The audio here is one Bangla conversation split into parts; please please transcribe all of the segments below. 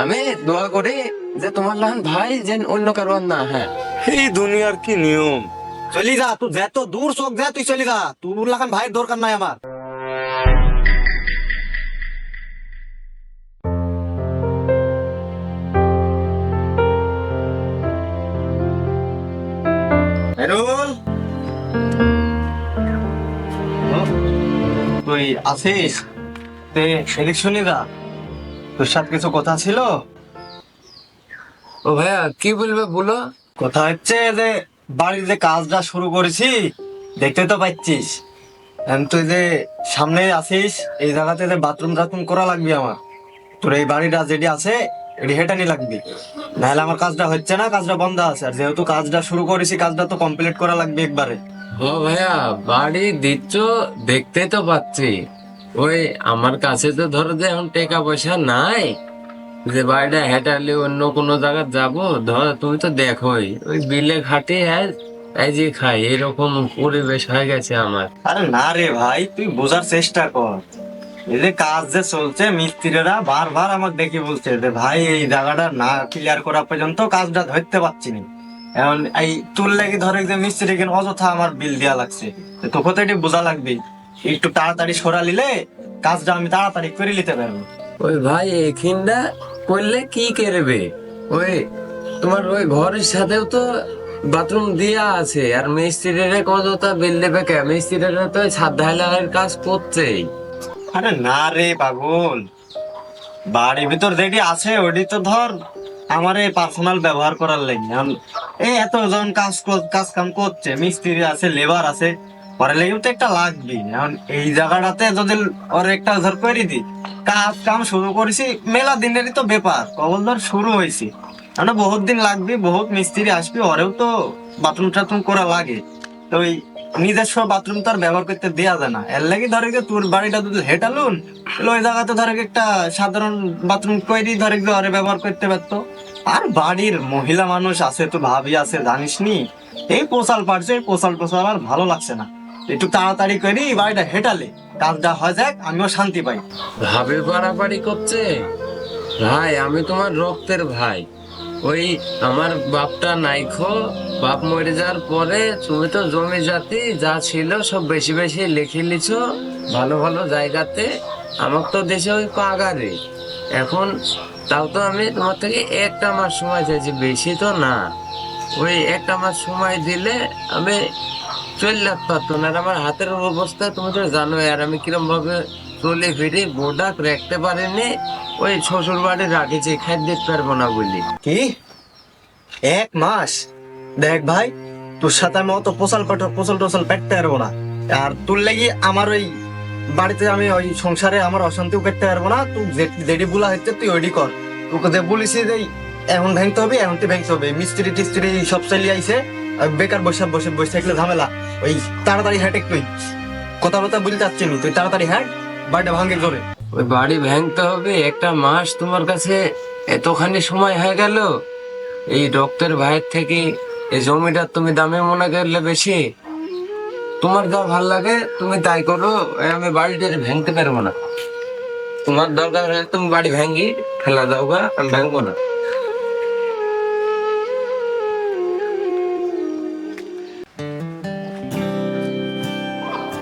আমি দোয়া করি যে তোমার লাহান ভাই যেন অন্য কারো আর না। হ্যাঁ, এই দুনিয়ার কি নিয়ম। চলি যা, তুই যত দূর চোখ যা, তুই চলি যা, তোর লাগান ভাইয়ের দরকার নাই আমার। হেরুল, তুই আছিস? তে এদিক শুনি যা, তোর সাথে কিছু কথা ছিল। ও ভাইয়া কি বলবে বলো। কথা হচ্ছে যে বাড়ির যে কাজটা শুরু করেছি, দেখতে তো পাচ্ছিস। তুই যে সামনে আছিস, এই জায়গাতে যে বাথরুম টাথরুম করা লাগবে আমার। তোর এই বাড়িটা যেটি আছে এটি হেঁটানি লাগবে, নাহলে আমার কাজটা হচ্ছে না, কাজটা বন্ধ আছে। আর যেহেতু কাজটা শুরু করেছি, কাজটা তো কমপ্লিট করা লাগবে একবারে। ও ভাইয়া বাড়ি দিচ্ছ দেখতে তো পাচ্ছি। ওই আমার কাছে তো ধরো যে এখন টাকা পয়সা নাই যে বাড়িটা হেঁটালে অন্য কোনো জায়গায় যাবো। ধর তুমি তো দেখোই ওই বিলে ঘাটে এই যে খাই, এরকম পরিবেশ হয়ে গেছে আমার। আরে না রে ভাই, তুই বোঝার চেষ্টা কর। এই যে কাজ যে চলছে, মিস্ত্রিরা বারবার আমাকে ডেকে বলছে যে ভাই এই জায়গাটা না ক্লিয়ার করা পর্যন্ত কাজটা ধরতে পারছি না। এখন এই তুল লেগে ধরে যে মিস্ত্রি কেন অযথা আমার বিল দেওয়া লাগছে। তো তোকে তো এটি বোঝা লাগবে, একটু তাড়াতাড়ি সরা নিলে কাজটা আমি তাড়াতাড়ি করে নিতে পারবো। ওই ভাই এখানটা করলে কি করবে? ওই তোমার ওই ঘরের সাথেও তো বাথরুম দেয়া আছে, আর মিস্ত্রিরা কতটা বিল দেবে কে? মিস্ত্রিরা তো ওই ছাদ ঢালাইয়ের কাজ করছেই। আরে না রে পাগল, বাড়ির ভিতর যেটি আছে ওটি তো ধর আমার এই পার্সোনাল ব্যবহার করার লাগে। এখন এই এতজন কাজ কাম করছে, মিস্ত্রি আছে, লেবার আছে, পরে লেগেও তো একটা লাগবে। এখন এই জায়গাটাতে যদি ওর একটা ধর করে দি, কাজ কাম শুরু করেছি, মেলা দিনেরই তো ব্যাপার, কবল ধর শুরু হয়েছে। এখন বহুত দিন লাগবে, বহুত মিস্ত্রি আসবে, ওরেও তো বাথরুম টাথরুম করা লাগে। তো ওই নিজস্ব বাথরুম তো আর ব্যবহার করতে দেয়া যায় না। এর লাগে ধরে যে তোর বাড়িটা যদি হেঁটালুন, তাহলে ওই জায়গাতে ধরে একটা সাধারণ বাথরুম কইরি ধরে ঘরে ব্যবহার করতে পারতো। আর বাড়ির মহিলা মানুষ আছে, তো ভাবি আছে, জানিস নি, এই পোশাল পারছে, এই পোশাল টোশাল আর ভালো লাগছে না। একটু তাড়াতাড়ি করি বাড়িটা হেঁটালে কাজটা হয়ে যাক, আমিও শান্তি পাই। ভাবে পারাপারি করছে। ভাই আমি তোমার রক্তের ভাই। ওই আমার বাপটা নাইখো, বাপ মরে যাওয়ার পরে তুমি তো জমি জাতি যা ছিল সব বেশি বেশি লিখে লিছো ভালো ভালো জায়গাতে। আমার তো দেশে ওই পাগারে এখন। তাও তো আমি তোমার থেকে একটা মাস সময় চাইছি, বেশি তো না। ওই একটা মাস সময় দিলে আমি চলে পারতো না। আর আমার হাতের অবস্থা তুমি তো জানো, আর আমি কিরম ভাবে চলে ফিরে বোর্ডাক রাখতে পারিনি। ওই শ্বশুর বাড়ি রাখেছি, খাই দিতে পারবো না বলি। কি 1 মাস? দেখ ভাই, তোর সাথে আমি অত পোশাল টোশাল পেটতে পারবো না। আর তোর লাগি আমার ওই বাড়িতে আমি ওই সংসারে আমার অশান্তিও করতে পারবো না। তুই যেটি বলা হচ্ছে তুই ওইটি কর। তোকে যে বলিস যে এখন ভাঙতে হবে, এখন তুই ভাঙতে হবে, মিস্ত্রি টিস্ত্রি সব চালিয়ে আইছে, আর বেকার বসে বসে বসে থাকলে ঝামেলা। ওই তাড়াতাড়ি হ্যাঁ, তুই কথা কথা বলতে চাচ্ছি নি, তুই তাড়াতাড়ি হ্যাঁ বাড়িটা ভাঙে জোরে। ওই বাড়ি ভাঙতে হবে একটা মাস? তোমার কাছে এতখানি সময় হয়ে গেল? এই রক্তের ভাইয়ের থেকে এই জমিটা তুমি দামে মনে করলে বেশি? তোমার যা ভাল লাগে তুমি তাই করো, আমি বাড়িটা ভাঙতে পারবো না। তোমার দরকার হলে তুমি বাড়ি ভাঙি ফেলা দাও গা, আমি ভাঙবো না।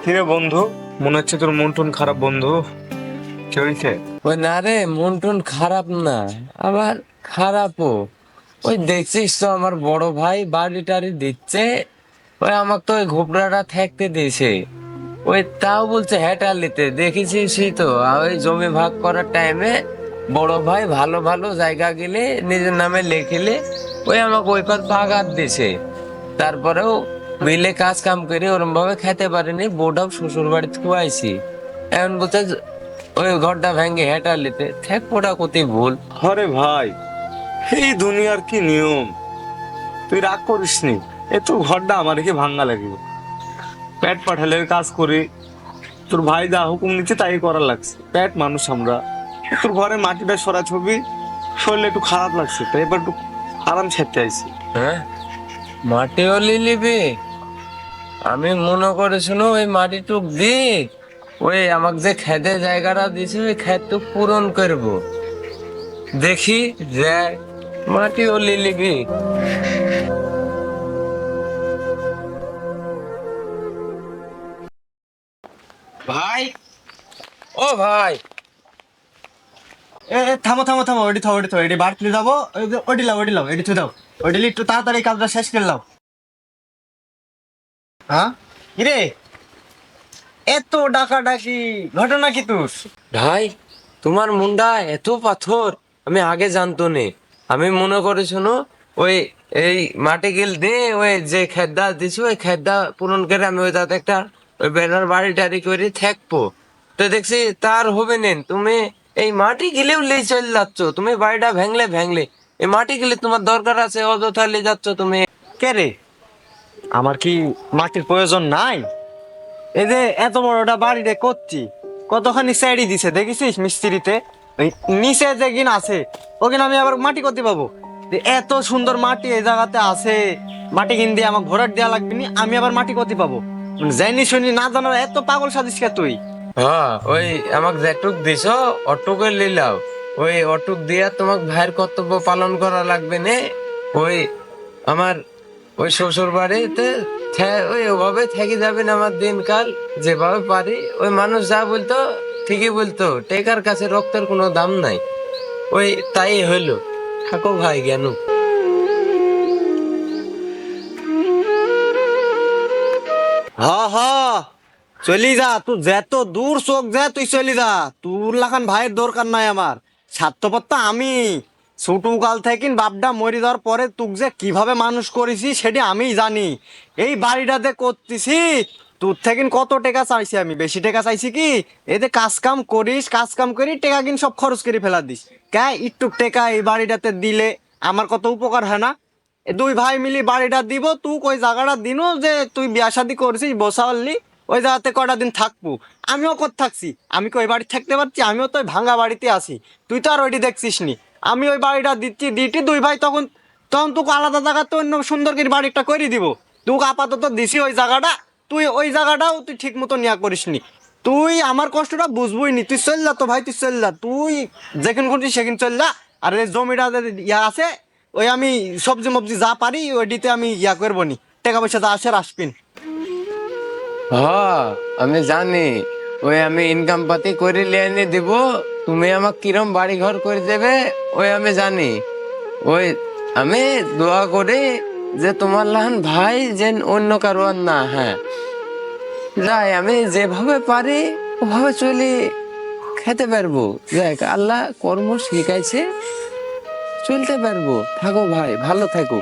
কিরে বন্ধু, মনে হচ্ছে তোর মন টন খারাপ বন্ধু, কি হয়েছে? ওই না রে, মন টন খারাপ না, আবার খারাপও। ওই দেখছিস তো আমার বড় ভাই বাড়ি টাড়ি দিচ্ছে, ওই আমাকে তো ওই ঘোপড়াটা থাকতে দিয়েছে। ওই তাও বলছে হেঁটালিতে, দেখেছিসই তো ওই জমি ভাগ করার টাইমে বড় ভাই ভালো ভালো জায়গা গেলে নিজের নামে লেখিলে ওই আমাকে ওই পথ বাগার দিছে। তারপরেও মিলে কাজ কাম করে ওরম ভাবে খেতে পারিনি, বোর্ডাও শ্বশুর বাড়িতে খুয়াইছি। এখন বলছে ওই ঘরটা ভেঙে হেঁটালিতে ঠেক পোড়া কতি ভুল। আরে ভাই, এই দুনিয়ার কি নিয়ম। তুই রাগ করিস নি, এ তো ঘরটা আমার কি ভাঙ্গা লাগবে। পেট পাঠালে কাজ করি, তোর ভাই যা হুকুম নিচ্ছে তাই করার লাগছে। পেট মানুষ আমরা, তোর ঘরে মাটিটা সরা ছবি, শরীরে একটু খারাপ লাগছে, তাই এবার একটু আরাম ছেড়তে আইছি। হ্যাঁ, মাটিও লিলিবি? আমি মনে করে শুনো ওই মাটিটুক দি ওই আমাকে যে খেতে জায়গাটা দিছে ওই খেতটুক পূরণ করবো, দেখি যে মাটিও লিলিবি। ভাই, ও ভাই, এ থামো থামো থামো, ওটি বাড়ি তুলে যাবো। ওটি লাও এটি থুয়ে দাও। ওটি একটু তাড়াতাড়ি কাজটা শেষ করে লাও। হ্যাঁ কিরে, এত ডাকাডাকি ঘটনা কি তোর? ভাই তোমার মুন্ডা এত পাথর আমি আগে জানতো নে। আমি মনে করে শোনো ওই এই মাটি গিল দিয়ে ওই যে খেদ্দা দিছি ওই খেদ্দা পূরণ করে আমি ওই তাতে একটা ওই ব্যানার বাড়ি টাড়ি করে থাকবো। তো দেখছি তার হবে নেন, তুমি এই মাটি গিলেও লেই চলে যাচ্ছ, তুমি বাড়িটা ভেঙলে এই মাটি গিলে তোমার দরকার আছে অযথা লে যাচ্ছ তুমি। কে রে, আমার কি মাটির প্রয়োজন নাই? এই যে এত বড়টা বাড়িতে করছি, কতখানি স্যাডি দিছে দেখেছিস মিস্ত্রিতে? ওই নিচে যে কিনা আছে ওখানে আমি আবার মাটি করতে পাবো? যে এত সুন্দর মাটি এই জায়গাতে আছে, মাটি কিন দিয়ে আমার ঘোরার দেওয়া লাগবে নি, আমি আবার মাটি করতে পাবো? জানি শুনি না জানার এত পাগল সাজিস কে তুই? হ্যাঁ, ওই আমাকে যেটুক দিছ অটুকে লিলাও, ওই অটুক দিয়া তোমাক ভাইয়ের কর্তব্য পালন করা লাগবে নে। ওই আমার ওই শ্বশুর বাড়িতে ওই ওভাবে থেকে যাবেন আমার দিনকাল যেভাবে পারি। ওই মানুষ যা বলতো ঠিকই বলতো, টেকার কাছে রক্তের কোনো দাম নাই। ওই তাই হইলো, থাকো ভাই জ্ঞানু। হ হ, চলি যা, তুই যত দূর চোখ যা তুই চলি যা, তোর লাখান ভাইয়ের দরকার নাই আমার। স্বার্থপরতা আমি ছোট কাল থেকে বাপডা মরি যাওয়ার পরে তুক যে কিভাবে মানুষ করেছি সেটি আমিই জানি। এই বাড়িটাতে করতেছি, তোর থেকে কত টাকা চাইছি আমি? বেশি টাকা চাইছি কি? এতে কাজ কাম করিস, কাজ কাম করি টাকা কিন সব খরচ করে ফেলা দিস। কে একটু টাকা এই বাড়িটাতে দিলে আমার কত উপকার হয় না? এ দুই ভাই মিলি বাড়িটা দিব, তুই ওই জায়গাটা দিনও যে তুই বিয়া শাদি করছিস বসাওয়ালি ওই জায়গাতে কটা দিন থাকবো। আমিও কত থাকছি? আমি কি ওই বাড়ি থাকতে পারছি? আমিও তো ওই ভাঙা বাড়িতে আছি, তুই তো আর ওইটি দেখছিস নি। আমি ওই বাড়িটা দিচ্ছি দুই ভাই, তখন তখন তোকে আলাদা জায়গাতে অন্য সুন্দর করে বাড়িটা করে দিব। তোকে আপাতত দিছি ওই জায়গাটা, তুই ওই জায়গাটাও তুই ঠিক মতো নেওয়া করিস নি। তুই আমার কষ্টটা বুঝবই নি, তুই চল যা তো ভাই, তুই চল যা, তুই যেখানে খুঁজছিস সেখানে চল যা। আর এই জমিটা যে ইয়া আছে, ওই আমি সবজি মবজি যা পারি ওইটিতে আমি ইয়া করবো নি, টাকা পয়সা যা আসে আর আসবিন। হ্যাঁ আমি জানি, ওই আমি ইনকাম পাতি করে লিয়ে এনে দিব, তুমি আমাকে কিরম বাড়ি ঘর করে দেবে ওই আমি জানি। ওই আমি দোয়া করি যে তোমার লাহান ভাই যেন অন্য কারো আর না। হ্যাঁ যাই, আমি যেভাবে পারি ওভাবে চলি খেতে পারবো। দেখ আল্লাহ কর্ম শিখাইছে, চলতে পারবো। থাকো ভাই, ভালো থাকো।